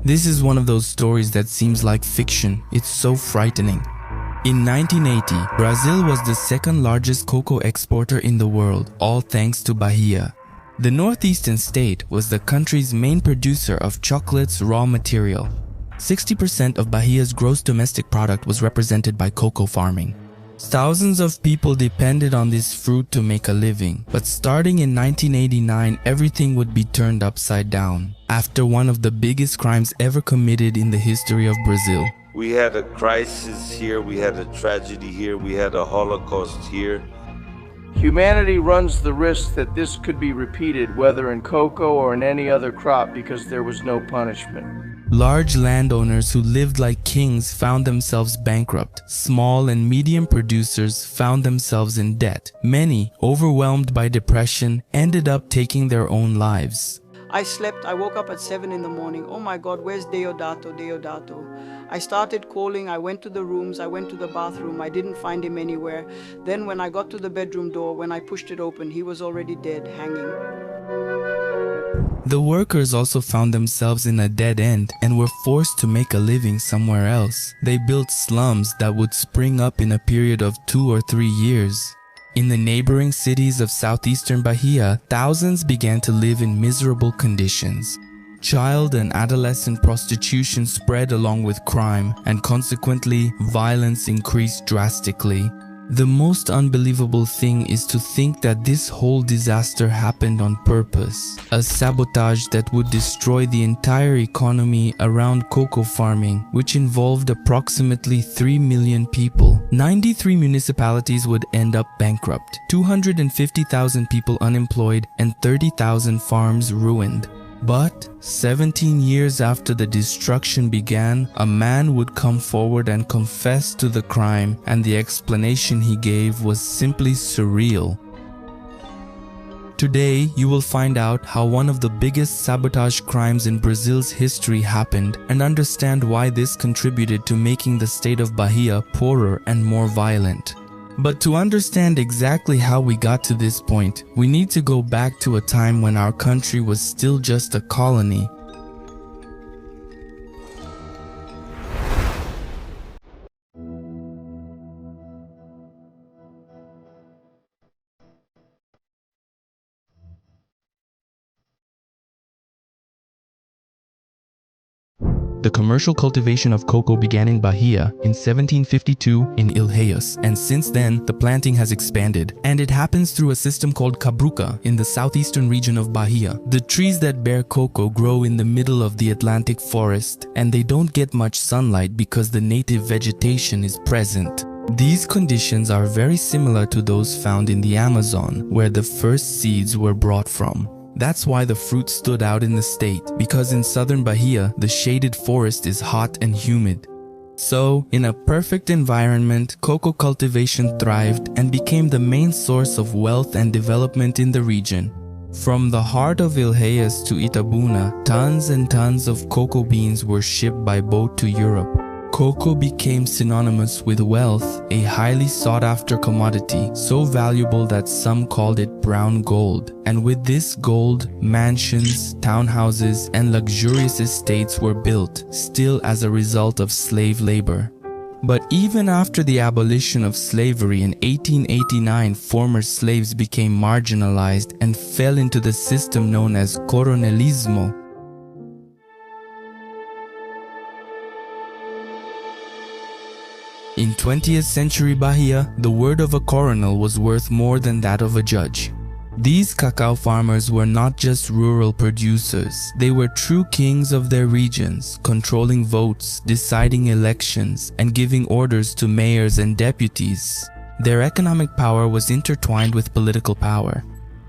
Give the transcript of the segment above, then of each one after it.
This is one of those stories that seems like fiction. It's so frightening. In 1980, Brazil was the second largest cocoa exporter in the world, all thanks to Bahia. The northeastern state was the country's main producer of chocolate's raw material. 60% of Bahia's gross domestic product was represented by cocoa farming. Thousands of people depended on this fruit to make a living, but starting in 1989, everything would be turned upside down after one of the biggest crimes ever committed in the history of Brazil. We had a crisis here, we had a tragedy here, we had a Holocaust here. Humanity runs the risk that this could be repeated, whether in cocoa or in any other crop, because there was no punishment. Large landowners who lived like kings found themselves bankrupt. Small and medium producers found themselves in debt. Many, overwhelmed by depression, ended up taking their own lives. I woke up at 7 in the morning. Oh my God, where's Deodato? I started calling, I went to the rooms, I went to the bathroom, I didn't find him anywhere. Then when I got to the bedroom door, when I pushed it open, he was already dead, hanging. The workers also found themselves in a dead end and were forced to make a living somewhere else. They built slums that would spring up in a period of 2 or 3 years. In the neighboring cities of southeastern Bahia, thousands began to live in miserable conditions. Child and adolescent prostitution spread along with crime, and consequently, violence increased drastically. The most unbelievable thing is to think that this whole disaster happened on purpose. A sabotage that would destroy the entire economy around cocoa farming, which involved approximately 3 million people. 93 municipalities would end up bankrupt, 250,000 people unemployed, and 30,000 farms ruined. But 17 years after the destruction began, a man would come forward and confess to the crime, and the explanation he gave was simply surreal. Today, you will find out how one of the biggest sabotage crimes in Brazil's history happened and understand why this contributed to making the state of Bahia poorer and more violent. But to understand exactly how we got to this point, we need to go back to a time when our country was still just a colony. The commercial cultivation of cocoa began in Bahia in 1752 in Ilhéus, and since then the planting has expanded, and it happens through a system called cabruca in the southeastern region of Bahia. The trees that bear cocoa grow in the middle of the Atlantic forest, and they don't get much sunlight because the native vegetation is present. These conditions are very similar to those found in the Amazon, where the first seeds were brought from. That's why the fruit stood out in the state, because in southern Bahia, the shaded forest is hot and humid. So, in a perfect environment, cocoa cultivation thrived and became the main source of wealth and development in the region. From the heart of Ilhéus to Itabuna, tons and tons of cocoa beans were shipped by boat to Europe. Cocoa became synonymous with wealth, a highly sought-after commodity, so valuable that some called it brown gold. And with this gold, mansions, townhouses, and luxurious estates were built, still as a result of slave labor. But even after the abolition of slavery in 1889, former slaves became marginalized and fell into the system known as Coronelismo. In 20th century Bahia, the word of a coronel was worth more than that of a judge. These cacao farmers were not just rural producers, they were true kings of their regions, controlling votes, deciding elections, and giving orders to mayors and deputies. Their economic power was intertwined with political power.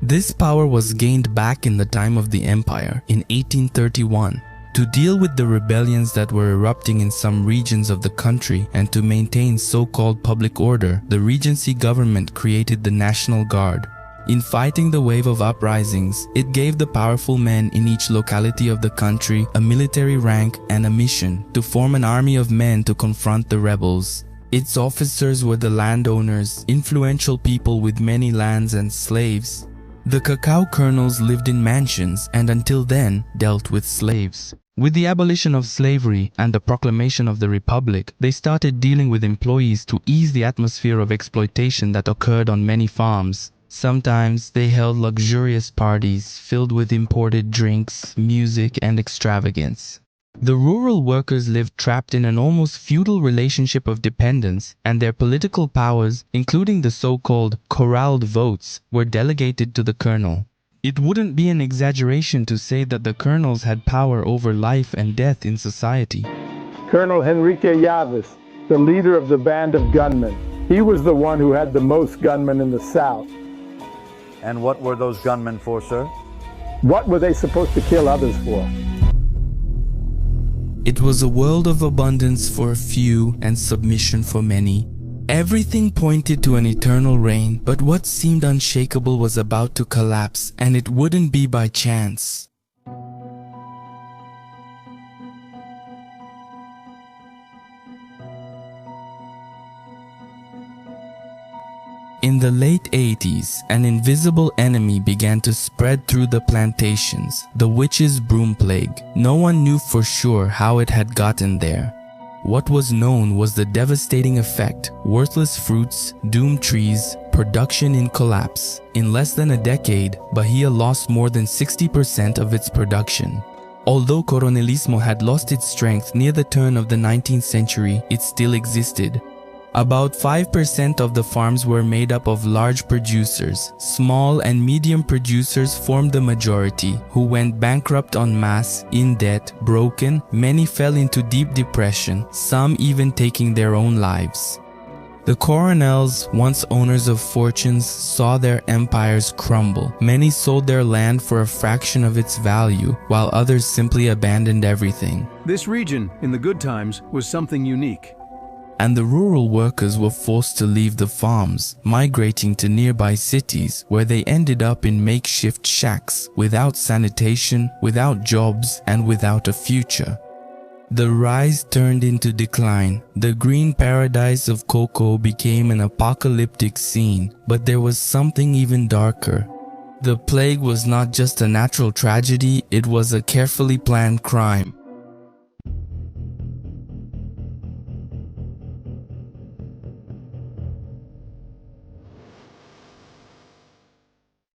This power was gained back in the time of the empire, in 1831. To deal with the rebellions that were erupting in some regions of the country and to maintain so-called public order, the Regency government created the National Guard. In fighting the wave of uprisings, it gave the powerful men in each locality of the country a military rank and a mission to form an army of men to confront the rebels. Its officers were the landowners, influential people with many lands and slaves. The cacao kernels lived in mansions and until then dealt with slaves. With the abolition of slavery and the proclamation of the Republic, they started dealing with employees to ease the atmosphere of exploitation that occurred on many farms. Sometimes they held luxurious parties filled with imported drinks, music, and extravagance. The rural workers lived trapped in an almost feudal relationship of dependence, and their political powers, including the so-called corralled votes, were delegated to the colonel. It wouldn't be an exaggeration to say that the colonels had power over life and death in society. Colonel Henrique Yavis, the leader of the band of gunmen. He was the one who had the most gunmen in the South. And what were those gunmen for, sir? What were they supposed to kill others for? It was a world of abundance for a few and submission for many. Everything pointed to an eternal reign, but what seemed unshakable was about to collapse, and it wouldn't be by chance. In the late 80s, an invisible enemy began to spread through the plantations, the witches' broom plague. No one knew for sure how it had gotten there. What was known was the devastating effect: worthless fruits, doomed trees, production in collapse. In less than a decade, Bahia lost more than 60% of its production. Although Coronelismo had lost its strength near the turn of the 19th century, it still existed. About 5% of the farms were made up of large producers. Small and medium producers formed the majority, who went bankrupt en masse, in debt, broken. Many fell into deep depression, some even taking their own lives. The coronels, once owners of fortunes, saw their empires crumble. Many sold their land for a fraction of its value, while others simply abandoned everything. This region, in the good times, was something unique. And the rural workers were forced to leave the farms, migrating to nearby cities where they ended up in makeshift shacks, without sanitation, without jobs, and without a future. The rise turned into decline. The green paradise of cocoa became an apocalyptic scene, but there was something even darker. The plague was not just a natural tragedy, it was a carefully planned crime.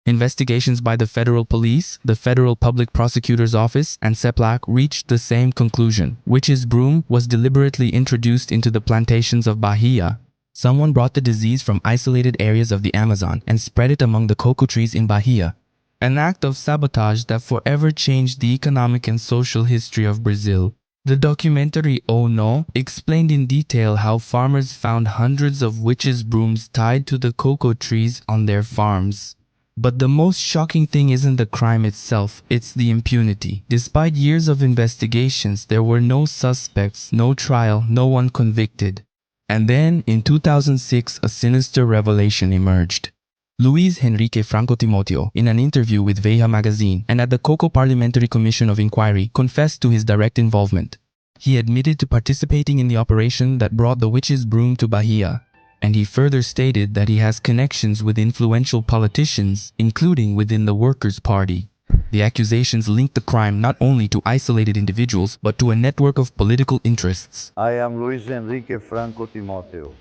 Investigations by the federal police, the Federal Public Prosecutor's Office, and SEPLAC reached the same conclusion. Witch's broom was deliberately introduced into the plantations of Bahia. Someone brought the disease from isolated areas of the Amazon and spread it among the cocoa trees in Bahia. An act of sabotage that forever changed the economic and social history of Brazil. The documentary Oh No explained in detail how farmers found hundreds of witches' brooms tied to the cocoa trees on their farms. But the most shocking thing isn't the crime itself, it's the impunity. Despite years of investigations, there were no suspects, no trial, no one convicted. And then, in 2006, a sinister revelation emerged. Luis Henrique Franco Timoteo, in an interview with Bahia magazine and at the Cocoa Parliamentary Commission of Inquiry, confessed to his direct involvement. He admitted to participating in the operation that brought the witch's broom to Bahia. And he further stated that he has connections with influential politicians, including within the Workers' Party. The accusations linked the crime not only to isolated individuals, but to a network of political interests. I am Luis Enrique Franco Timoteo.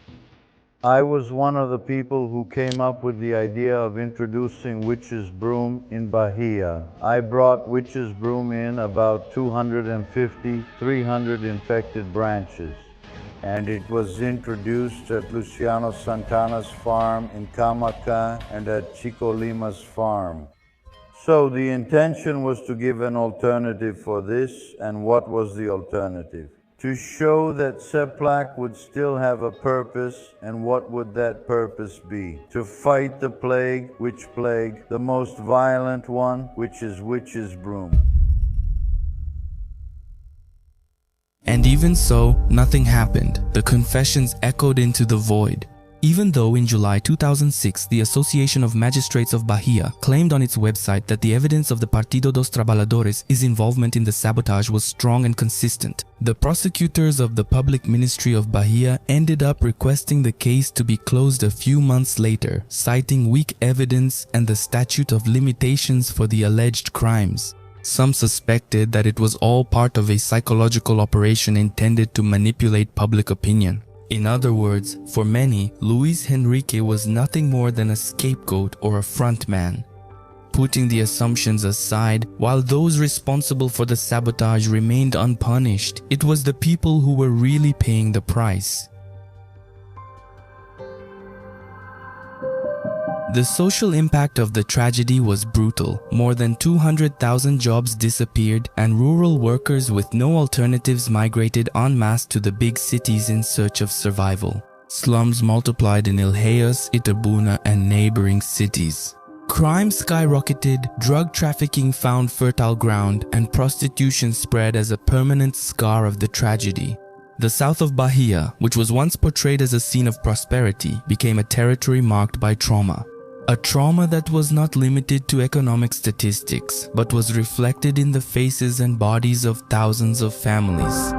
I was one of the people who came up with the idea of introducing witch's broom in Bahia. I brought witch's broom in about 250, 300 infected branches. And it was introduced at Luciano Santana's farm in Camaca and at Chico Lima's farm. So the intention was to give an alternative for this, and what was the alternative? To show that SEPLAC would still have a purpose, and what would that purpose be? To fight the plague, which plague? The most violent one, which is witch's broom. And even so, nothing happened. The confessions echoed into the void. Even though in July 2006, the Association of Magistrates of Bahia claimed on its website that the evidence of the Partido dos Trabalhadores' involvement in the sabotage was strong and consistent, the prosecutors of the Public Ministry of Bahia ended up requesting the case to be closed a few months later, citing weak evidence and the statute of limitations for the alleged crimes. Some suspected that it was all part of a psychological operation intended to manipulate public opinion. In other words, for many, Luis Henrique was nothing more than a scapegoat or a front man. Putting the assumptions aside, while those responsible for the sabotage remained unpunished, it was the people who were really paying the price. The social impact of the tragedy was brutal. More than 200,000 jobs disappeared, and rural workers with no alternatives migrated en masse to the big cities in search of survival. Slums multiplied in Ilhéus, Itabuna, and neighboring cities. Crime skyrocketed, drug trafficking found fertile ground, and prostitution spread as a permanent scar of the tragedy. The south of Bahia, which was once portrayed as a scene of prosperity, became a territory marked by trauma. A trauma that was not limited to economic statistics, but was reflected in the faces and bodies of thousands of families.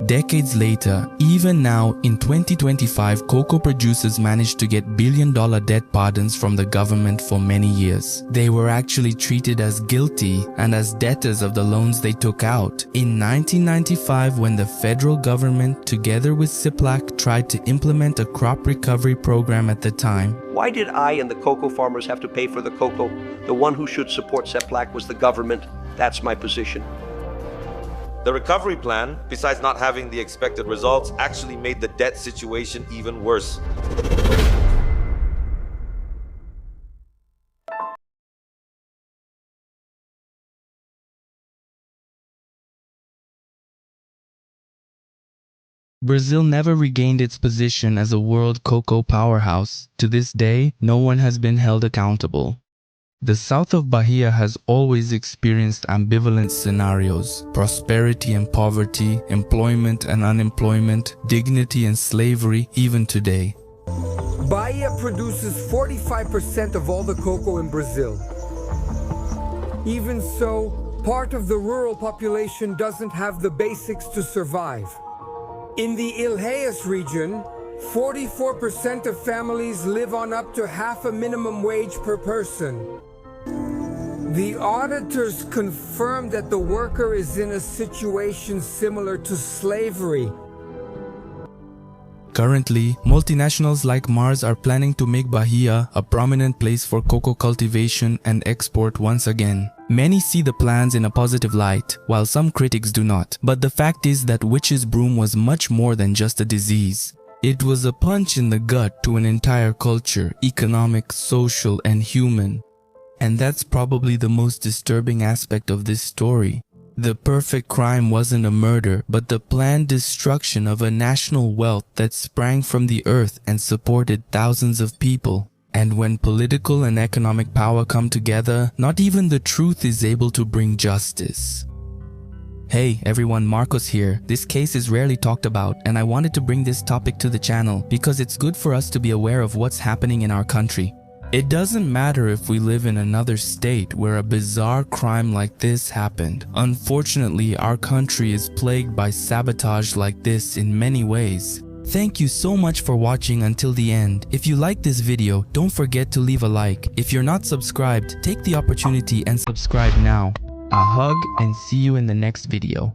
Decades later, even now in 2025, cocoa producers managed to get billion-dollar debt pardons from the government for many years. They were actually treated as guilty and as debtors of the loans they took out. In 1995, when the federal government, together with CIPLAC, tried to implement a crop recovery program at the time, why did I and the cocoa farmers have to pay for the cocoa? The one who should support CIPLAC was the government. That's my position. The recovery plan, besides not having the expected results, actually made the debt situation even worse. Brazil never regained its position as a world cocoa powerhouse. To this day, no one has been held accountable. The south of Bahia has always experienced ambivalent scenarios: prosperity and poverty, employment and unemployment, dignity and slavery, even today. Bahia produces 45% of all the cocoa in Brazil. Even so, part of the rural population doesn't have the basics to survive. In the Ilhéus region, 44% of families live on up to half a minimum wage per person. The auditors confirm that the worker is in a situation similar to slavery. Currently, multinationals like Mars are planning to make Bahia a prominent place for cocoa cultivation and export once again. Many see the plans in a positive light, while some critics do not. But the fact is that witch's broom was much more than just a disease. It was a punch in the gut to an entire culture, economic, social, and human. And that's probably the most disturbing aspect of this story. The perfect crime wasn't a murder, but the planned destruction of a national wealth that sprang from the earth and supported thousands of people. And when political and economic power come together, not even the truth is able to bring justice. Hey everyone, Marcos here. This case is rarely talked about, and I wanted to bring this topic to the channel because it's good for us to be aware of what's happening in our country. It doesn't matter if we live in another state where a bizarre crime like this happened. Unfortunately, our country is plagued by sabotage like this in many ways. Thank you so much for watching until the end. If you like this video, don't forget to leave a like. If you're not subscribed, take the opportunity and subscribe now. A hug and see you in the next video.